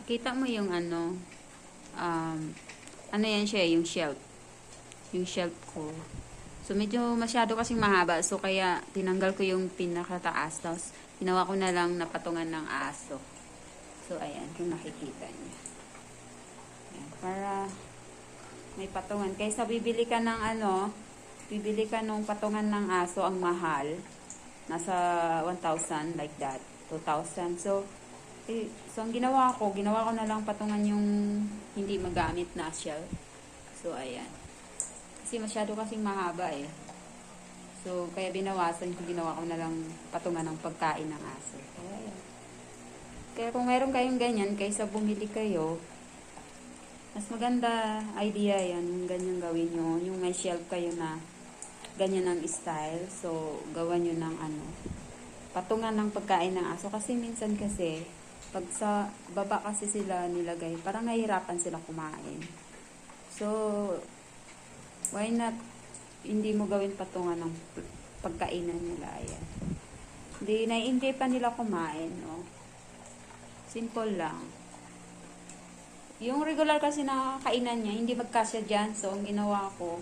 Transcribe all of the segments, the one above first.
kita mo yung ano, um, ano yan siya, yung shelf. Yung shelf ko. So, medyo masyado kasing mahaba. So, kaya tinanggal ko yung pinakataas. Tapos, ginawa ko na lang na patungan ng aso. So, ayan, kung nakikita niyo. Ayan, para may patungan. Kaysa bibili ka ng ano, bibili ka ng patungan ng aso, ang mahal. Nasa 1,000, like that. 2,000. So, ang ginawa ko na lang patungan yung hindi magamit na shell. So, ayan. Kasi masyado kasing mahaba eh. So, kaya binawasan ko, ginawa ko na lang patungan ng pagkain ng aso. Kaya, ayan. Kaya kung meron kayong ganyan, kaysa bumili kayo, mas maganda idea yan, yung ganyan gawin nyo. Yung may shelf kayo na ganyan ang style. So, gawa nyo ng ano, patungan ng pagkain ng aso. Kasi minsan kasi, pag sa baba kasi sila nilagay, parang nahihirapan sila kumain. So, why not hindi mo gawin patungan ng pagkainan nila. Ayan. Hindi, na-enjoy pa nila kumain. No? Simple lang. Yung regular kasi na kainan niya, hindi magkasya dyan. So, ang ginawa ko,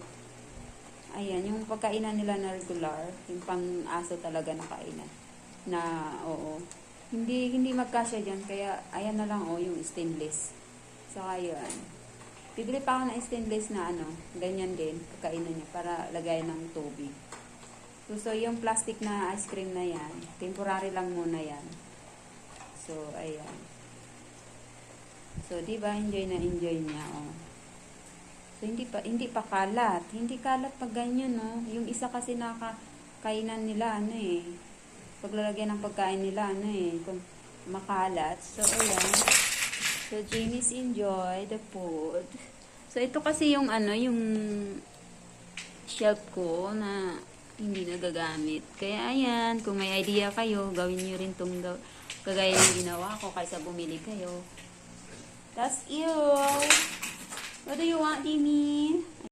ayan, yung pagkainan nila na regular, yung pang-aso talaga na kainan. Na, oo. Hindi magkasya dyan, kaya, ayan na lang, yung stainless. Saka yun. Bibili pa ako ng stainless na ano, ganyan din, pagkainan niya, para lagay ng tubig. So, yung plastic na ice cream na yan, temporary lang muna yan. So, ayan. So, diba, enjoy na enjoy niya, oh. So, hindi pa kalat. Hindi kalat pag ganyan, no? Yung isa kasi nakakainan nila, ano eh. Paglalagyan ng pagkain nila, ano eh, kung makalat. So, ayan. So, Jamie's enjoy the food. So, ito kasi yung ano, yung shelf ko na hindi nagagamit. Kaya, ayan, kung may idea kayo, gawin nyo rin itong kagaya ng ginawa ko kaysa bumili kayo. That's you. What do you want, Dimi?